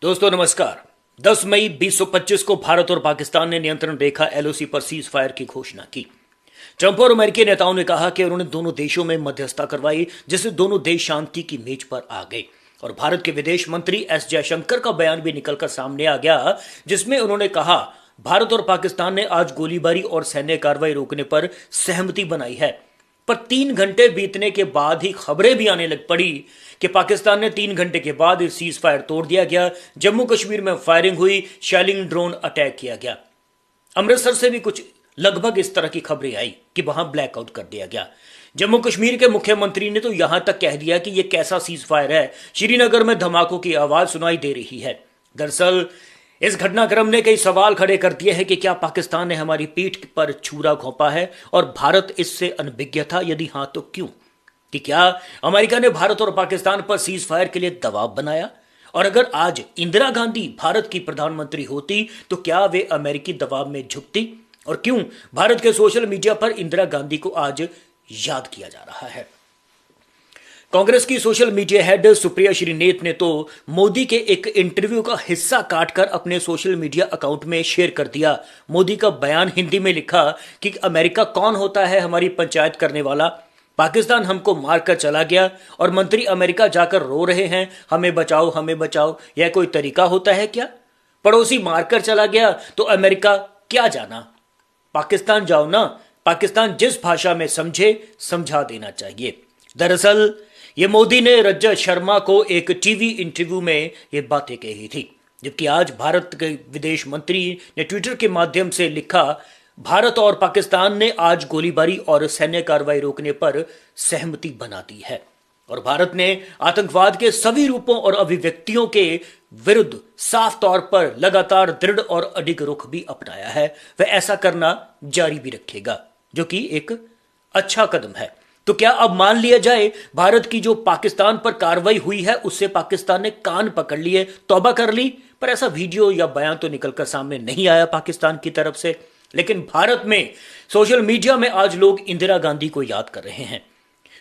दोस्तों नमस्कार। 10 मई 2025 को भारत और पाकिस्तान ने नियंत्रण रेखा एलओसी पर सीज फायर की घोषणा की। ट्रंप और अमेरिकी नेताओं ने कहा कि उन्होंने दोनों देशों में मध्यस्थता करवाई, जिससे दोनों देश शांति की मेज पर आ गए। और भारत के विदेश मंत्री एस जयशंकर का बयान भी निकलकर सामने आ गया, जिसमें उन्होंने कहा भारत और पाकिस्तान ने आज गोलीबारी और सैन्य कार्रवाई रोकने पर सहमति बनाई है। पर 3 घंटे बीतने के बाद ही खबरें भी आने लग पड़ी कि पाकिस्तान ने 3 घंटे के बाद इस सीज फायर तोड़ दिया गया। जम्मू कश्मीर में फायरिंग हुई, शेलिंग ड्रोन अटैक किया गया। अमृतसर से भी कुछ लगभग इस तरह की खबरें आई कि वहां ब्लैकआउट कर दिया गया। जम्मू कश्मीर के मुख्यमंत्री ने तो यहां तक कह दिया कि यह कैसा सीज फायर है, श्रीनगर में धमाकों की आवाज सुनाई दे रही है। दरअसल इस घटनाक्रम ने कई सवाल खड़े कर दिए हैं कि क्या पाकिस्तान ने हमारी पीठ पर छुरा घोंपा है और भारत इससे अनभिज्ञ था? यदि हां तो क्यों? कि क्या अमेरिका ने भारत और पाकिस्तान पर सीज फायर के लिए दबाव बनाया? और अगर आज इंदिरा गांधी भारत की प्रधानमंत्री होती तो क्या वे अमेरिकी दबाव में झुकती? और क्यों भारत के सोशल मीडिया पर इंदिरा गांधी को आज याद किया जा रहा है? कांग्रेस की social media head Supriya Shrinate ने तो मोदी के एक इंटरव्यू का हिस्सा काटकर अपने सोशल मीडिया अकाउंट में शेयर कर दिया। मोदी का बयान हिंदी में लिखा कि अमेरिका कौन होता है हमारी पंचायत करने वाला? पाकिस्तान हमको मारकर चला गया और मंत्री अमेरिका जाकर रो रहे हैं, हमें बचाओ हमें बचाओ। यह कोई तरीका होता है क्या? पड़ोसी मारकर चला गया तो अमेरिका क्या जाना? पाकिस्तान जाओ ना। पाकिस्तान जिस भाषा में समझे समझा देना चाहिए। दरअसल ये मोदी ने रजत शर्मा को एक टीवी इंटरव्यू में ये बातें कही थी, जबकि आज भारत के विदेश मंत्री ने ट्विटर के माध्यम से लिखा भारत और पाकिस्तान ने आज गोलीबारी और सैन्य कार्रवाई रोकने पर सहमति बना दी है और भारत ने आतंकवाद के सभी रूपों और अभिव्यक्तियों के विरुद्ध साफ तौर पर लगातार दृढ़ और अडिग रुख भी अपनाया है। वह ऐसा करना जारी भी रखेगा, जो कि एक अच्छा कदम है। तो क्या अब मान लिया जाए भारत की जो पाकिस्तान पर कार्रवाई हुई है उससे पाकिस्तान ने कान पकड़ लिए, तौबा कर ली? पर ऐसा वीडियो या बयान तो निकलकर सामने नहीं आया पाकिस्तान की तरफ से। लेकिन भारत में सोशल मीडिया में आज लोग इंदिरा गांधी को याद कर रहे हैं।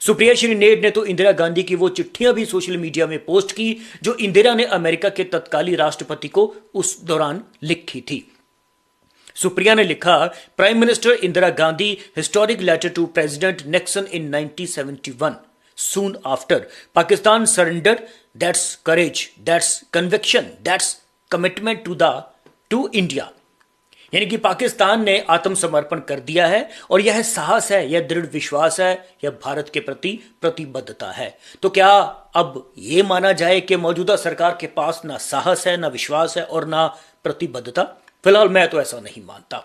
सुप्रिया श्रीनेत ने तो इंदिरा गांधी की वो चिट्ठियां भी सोशल मीडिया में पोस्ट की जो इंदिरा ने अमेरिका के तत्कालीन राष्ट्रपति को उस दौरान लिखी थी। सुप्रिया ने लिखा, prime minister Indira Gandhi historic letter to president Nixon in 1971 soon after Pakistan surrender, that's courage, that's conviction, that's commitment to India. यानी कि पाकिस्तान ने आत्मसमर्पण कर दिया है और यह साहस है, यह दृढ़ विश्वास है, यह भारत के प्रति प्रतिबद्धता है। तो क्या अब यह माना जाए कि मौजूदा सरकार के पास ना साहस है, ना विश्वास है और ना प्रतिबद्धता? फिलहाल मैं तो ऐसा नहीं मानता।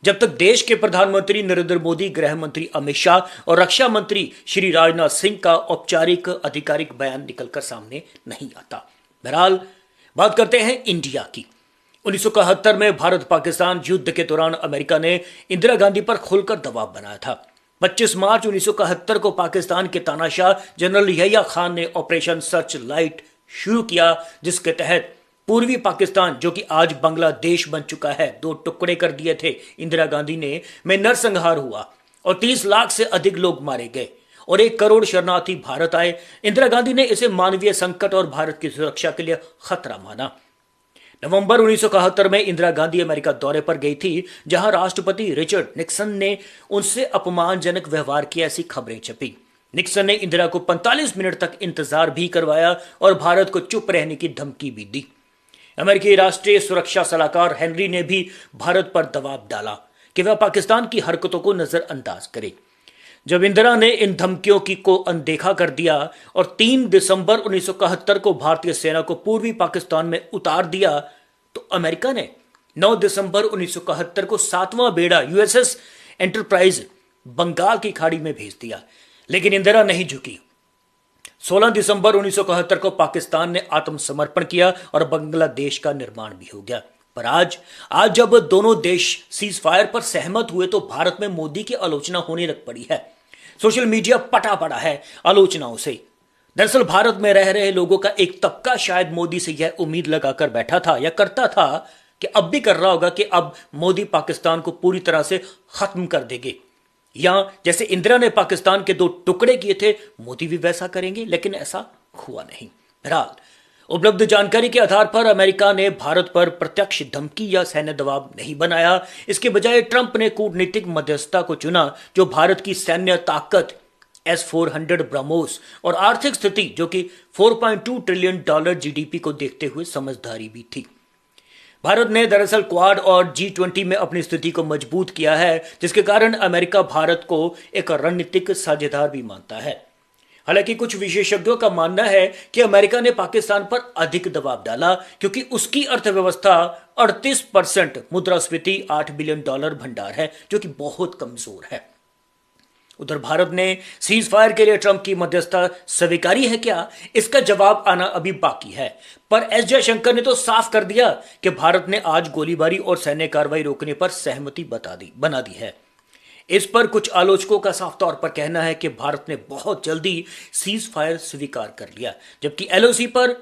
जब तक देश के प्रधानमंत्री नरेंद्र मोदी, गृह मंत्री अमित शाह और रक्षा मंत्री श्री राजनाथ सिंह का औपचारिक आधिकारिक बयान निकलकर सामने नहीं आता। बहरहाल बात करते हैं इंडिया की। 1971 में भारत पाकिस्तान युद्ध के दौरान अमेरिका ने इंदिरा गांधी पर खुलकर दबाव बनाया था। 25 मार्च 1971 को पाकिस्तान के तानाशाह जनरल यहिया खान ने ऑपरेशन सर्च लाइट शुरू किया, जिसके तहत पूर्वी पाकिस्तान, जो कि आज बांग्लादेश बन चुका है, 2 टुकड़े कर दिए थे इंदिरा गांधी ने, में नरसंहार हुआ और 30 लाख से अधिक लोग मारे गए और 1 करोड़ शरणार्थी भारत आए। इंदिरा गांधी ने इसे मानवीय संकट और भारत की सुरक्षा के लिए खतरा माना। नवंबर 1971 में इंदिरा गांधी अमेरिका दौरे पर गई थी, जहां राष्ट्रपति रिचर्ड निक्सन ने उनसे अपमानजनक व्यवहार किया, ऐसी खबरें छपी। निक्सन ने इंदिरा को 45 मिनट तक इंतजार भी करवाया और भारत को चुप रहने की धमकी भी दी। अमेरिकी राष्ट्रीय सुरक्षा सलाहकार हेनरी ने भी भारत पर दबाव डाला कि वह पाकिस्तान की हरकतों को नजरअंदाज करे। जब इंदिरा ने इन धमकियों को अनदेखा कर दिया और 3 दिसंबर 1971 को भारतीय सेना को पूर्वी पाकिस्तान में उतार दिया, तो अमेरिका ने 9 दिसंबर 1971 को 7वां बेड़ा यूएसएस एंटरप्राइज बंगाल की खाड़ी में भेज दिया। लेकिन इंदिरा नहीं झुकी। 16 दिसंबर 1971 को पाकिस्तान ने आत्मसमर्पण किया और बांग्लादेश का निर्माण भी हो गया। पर आज जब दोनों देश सीज फायर पर सहमत हुए तो भारत में मोदी की आलोचना होने लग पड़ी है। सोशल मीडिया पटा पड़ा है आलोचनाओं से। दरअसल भारत में रह रहे लोगों का एक तबका शायद मोदी से यह उम्मीद लगाकर बैठा था या करता था कि अब भी कर रहा होगा कि अब मोदी पाकिस्तान को पूरी तरह से खत्म कर देंगे, या जैसे इंदिरा ने पाकिस्तान के 2 टुकड़े किए थे मोदी भी वैसा करेंगे। लेकिन ऐसा हुआ नहीं। बहरहाल उपलब्ध जानकारी के आधार पर अमेरिका ने भारत पर प्रत्यक्ष धमकी या सैन्य दबाव नहीं बनाया। इसके बजाय ट्रंप ने कूटनीतिक मध्यस्थता को चुना, जो भारत की सैन्य ताकत S-400 ब्रह्मोस और आर्थिक स्थिति जो कि $4.2 ट्रिलियन जीडीपी को देखते हुए समझदारी भी थी। भारत ने दरअसल क्वाड और G20 में अपनी स्थिति को मजबूत किया है, जिसके कारण अमेरिका भारत को एक रणनीतिक साझेदार भी मानता है। हालांकि कुछ विशेषज्ञों का मानना है कि अमेरिका ने पाकिस्तान पर अधिक दबाव डाला, क्योंकि उसकी अर्थव्यवस्था 38% मुद्रास्फीति $8 बिलियन भंडार है, जो कि बहुत कमजोर है। उधर भारत ने सीज फायर के लिए ट्रंप की मध्यस्थता स्वीकारी है क्या, इसका जवाब आना अभी बाकी है। पर एस जयशंकर ने तो साफ कर दिया कि भारत ने आज गोलीबारी और सैन्य कार्रवाई रोकने पर सहमति बना दी है। इस पर कुछ आलोचकों का साफ तौर पर कहना है कि भारत ने बहुत जल्दी सीज फायर स्वीकार कर लिया, जबकि एलओसी पर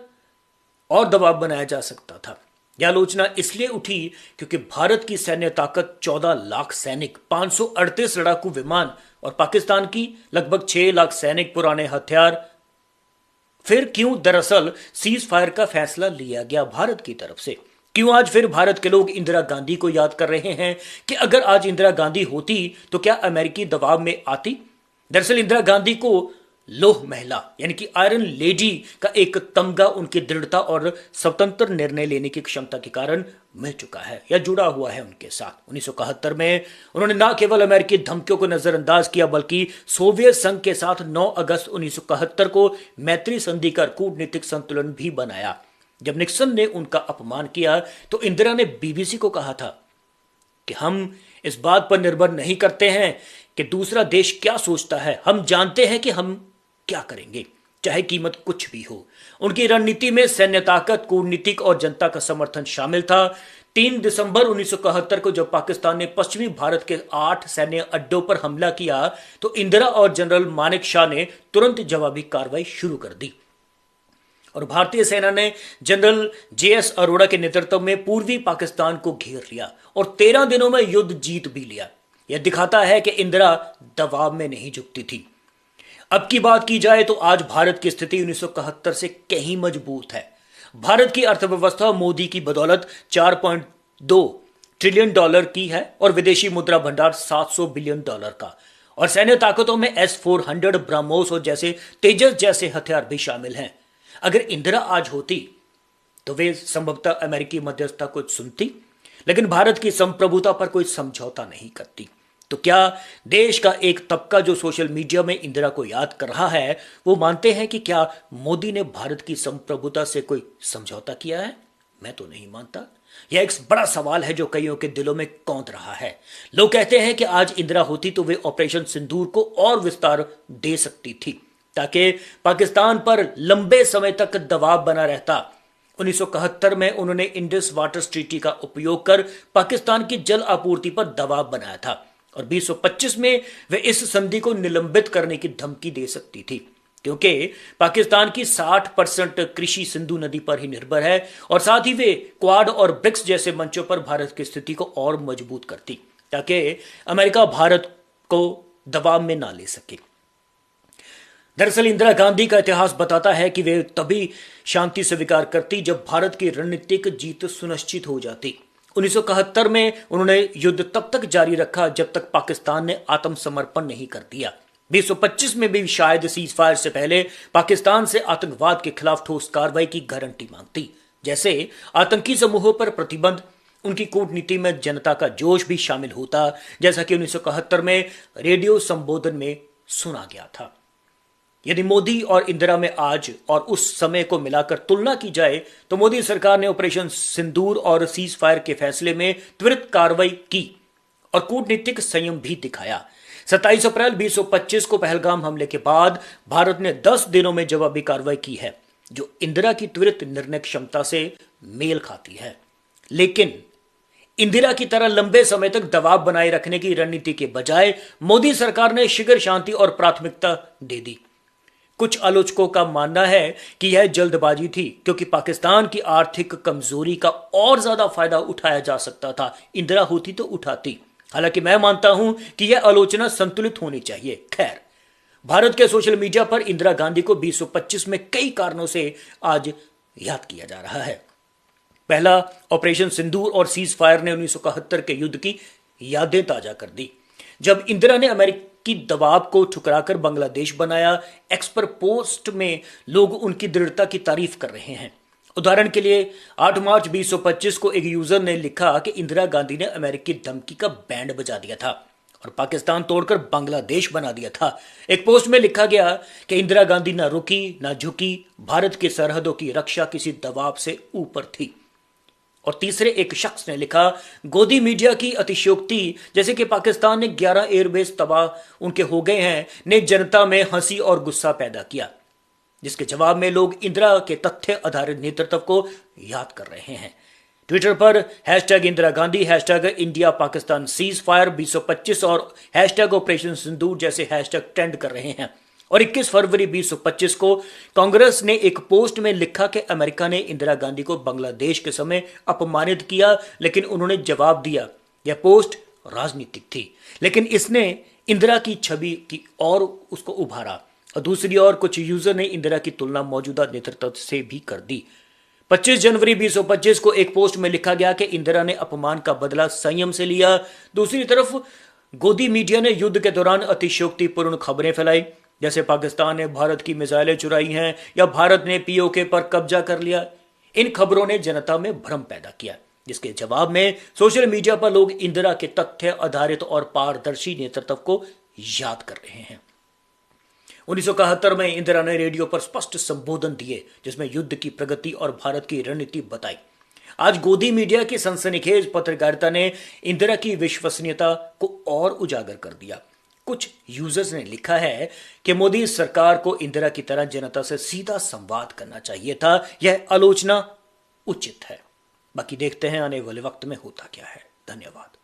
और दबाव बनाया जा सकता था। यह आलोचना इसलिए उठी क्योंकि भारत की सैन्य ताकत 14 लाख सैनिक, 538 लड़ाकू विमान और पाकिस्तान की लगभग 6 लाख सैनिक, पुराने हथियार। फिर क्यों दरअसल सीज फायर का फैसला लिया गया भारत की तरफ से? क्यों आज फिर भारत के लोग इंदिरा गांधी को याद कर रहे हैं कि अगर आज इंदिरा गांधी होती तो क्या अमेरिकी दबाव में आती? दरअसल इंदिरा गांधी को लोह महिला यानी कि आयरन लेडी का एक तमगा उनकी दृढ़ता और स्वतंत्र निर्णय लेने की क्षमता के कारण मिल चुका है या जुड़ा हुआ है उनके साथ। 1971 में उन्होंने न केवल अमेरिकी धमकियों को नजरअंदाज किया, बल्कि सोवियत संघ के साथ 9 अगस्त 1971 को मैत्री संधि कर कूटनीतिक संतुलन भी बनाया। जब निक्सन ने उनका अपमान किया तो इंदिरा ने बीबीसी को कहा था कि हम इस बात पर निर्भर नहीं करते हैं कि दूसरा देश क्या सोचता है, हम जानते हैं कि हम क्या करेंगे, चाहे कीमत कुछ भी हो। उनकी रणनीति में सैन्य ताकत, कूटनीतिक और जनता का समर्थन शामिल था। 3 दिसंबर 1971 को जब पाकिस्तान ने पश्चिमी भारत के 8 सैन्य अड्डों पर हमला किया तो इंदिरा और जनरल मानेक शॉ ने तुरंत जवाबी कार्रवाई शुरू कर दी और भारतीय सेना ने जनरल JS अरोड़ा के नेतृत्व में पूर्वी पाकिस्तान को घेर लिया और 13 दिनों में युद्ध जीत भी लिया। यह दिखाता है कि इंदिरा दबाव में नहीं झुकती थी। अब की बात की जाए तो आज भारत की स्थिति 1971 से कहीं मजबूत है। भारत की अर्थव्यवस्था मोदी की बदौलत $4.2 ट्रिलियन की है और विदेशी मुद्रा भंडार $700 बिलियन का, और सैन्य ताकतों में S-400 ब्रह्मोस और जैसे तेजस जैसे हथियार भी शामिल हैं। अगर इंदिरा आज होती तो वे संभवतः अमेरिकी मध्यस्थता को सुनती, लेकिन भारत की संप्रभुता पर कोई समझौता नहीं करती। तो क्या देश का एक तबका जो सोशल मीडिया में इंदिरा को याद कर रहा है, वो मानते हैं कि क्या मोदी ने भारत की संप्रभुता से कोई समझौता किया है? मैं तो नहीं मानता। यह एक बड़ा सवाल है जो कईयों के दिलों में कौंध रहा है। लोग कहते हैं कि आज इंदिरा होती तो वे ऑपरेशन सिंदूर को और विस्तार दे सकती थी ताकि पाकिस्तान पर लंबे समय तक दबाव बना रहता। 1971 में उन्होंने इंडस वाटर ट्रीटी का उपयोग कर पाकिस्तान की जल आपूर्ति पर दबाव बनाया था और 2025 में वे इस संधि को निलंबित करने की धमकी दे सकती थी, क्योंकि पाकिस्तान की 60% कृषि सिंधु नदी पर ही निर्भर है और साथ ही वे क्वाड और ब्रिक्स जैसे मंचों पर भारत की स्थिति को और मजबूत करती ताकि अमेरिका भारत को दबाव में ना ले सके। दरअसल इंदिरा गांधी का इतिहास बताता है कि वे तभी शांति स्वीकार करती जब भारत की रणनीतिक जीत सुनिश्चित हो जाती। 1971 में उन्होंने युद्ध तब तक जारी रखा जब तक पाकिस्तान ने आत्मसमर्पण नहीं कर दिया। 2025 में भी शायद सीज फायर से पहले पाकिस्तान से आतंकवाद के खिलाफ ठोस कार्रवाई की गारंटी मांगती, जैसे आतंकी समूहों पर प्रतिबंध। उनकी कूटनीति में जनता का जोश भी शामिल होता, जैसा कि 1971 में रेडियो संबोधन में सुना गया था। यदि मोदी और इंदिरा में आज और उस समय को मिलाकर तुलना की जाए तो मोदी सरकार ने ऑपरेशन सिंदूर और सीज फायर के फैसले में त्वरित कार्रवाई की और कूटनीतिक संयम भी दिखाया। 27 अप्रैल 2025 को पहलगाम हमले के बाद भारत ने 10 दिनों में जवाबी कार्रवाई की है, जो इंदिरा की त्वरित निर्णय क्षमता से मेल खाती है। लेकिन इंदिरा की तरह लंबे समय तक दबाव बनाए रखने की रणनीति के बजाय मोदी सरकार ने शीघ्र शांति और प्राथमिकता दे दी। कुछ आलोचकों का मानना है कि यह जल्दबाजी थी, क्योंकि पाकिस्तान की आर्थिक कमजोरी का और ज्यादा फायदा उठाया जा सकता था। इंदिरा होती तो उठाती। हालांकि मैं मानता हूं कि यह आलोचना संतुलित होनी चाहिए। खैर, भारत के सोशल मीडिया पर इंदिरा गांधी को 2025 में कई कारणों से आज याद किया जा रहा है। पहला ऑपरेशन सिंदूर और सीज फायर ने 1971 के युद्ध की यादें ताजा कर दी, जब इंदिरा ने अमेरिकी दबाव को ठुकराकर बांग्लादेश बनाया। एक्स पर पोस्ट में लोग उनकी दृढ़ता की तारीफ कर रहे हैं। उदाहरण के लिए 8 मार्च 2025 को एक यूजर ने लिखा कि इंदिरा गांधी ने अमेरिकी धमकी का बैंड बजा दिया था और पाकिस्तान तोड़कर बांग्लादेश बना दिया था। एक पोस्ट में लिखा गया कि इंदिरा गांधी ना रुकी ना झुकी, भारत की सरहदों की रक्षा किसी दबाव से ऊपर थी। और तीसरे एक शख्स ने लिखा, गोदी मीडिया की अतिशयोक्ति जैसे कि पाकिस्तान ने 11 एयरबेस तबाह उनके हो गए हैं ने जनता में हंसी और गुस्सा पैदा किया, जिसके जवाब में लोग इंदिरा के तथ्य आधारित नेतृत्व को याद कर रहे हैं। ट्विटर पर hashtag Indira Gandhi, hashtag India Pakistan cease fire 2025 और हैशटैग ऑपरेशन सिंदूर जैसे हैशटैग ट्रेंड कर रहे हैं। और 21 फरवरी 2025 को कांग्रेस ने एक पोस्ट में लिखा कि अमेरिका ने इंदिरा गांधी को बांग्लादेश के समय अपमानित किया, लेकिन उन्होंने जवाब दिया। यह पोस्ट राजनीतिक थी, लेकिन इसने इंदिरा की छवि की और उसको उभारा। और दूसरी ओर कुछ यूजर ने इंदिरा की तुलना मौजूदा नेतृत्व से भी कर दी। 25 जनवरी 2025 को एक पोस्ट में लिखा गया कि इंदिरा ने अपमान का बदला संयम से लिया। दूसरी तरफ गोदी मीडिया ने युद्ध के दौरान अतिशयोक्तिपूर्ण खबरें फैलाई, जैसे पाकिस्तान ने भारत की मिसाइलें चुराई हैं या भारत ने पीओके पर कब्जा कर लिया। इन खबरों ने जनता में भ्रम पैदा किया, जिसके जवाब में सोशल मीडिया पर लोग इंदिरा के तथ्य आधारित और पारदर्शी नेतृत्व को याद कर रहे हैं। 1971 में इंदिरा ने रेडियो पर स्पष्ट संबोधन दिए, जिसमें युद्ध की प्रगति और भारत की रणनीति बताई। आज गोदी मीडिया की सनसनीखेज पत्रकारिता ने इंदिरा की विश्वसनीयता को और उजागर कर दिया। कुछ यूजर्स ने लिखा है कि मोदी सरकार को इंदिरा की तरह जनता से सीधा संवाद करना चाहिए था। यह आलोचना उचित है। बाकी देखते हैं आने वाले वक्त में होता क्या है। धन्यवाद।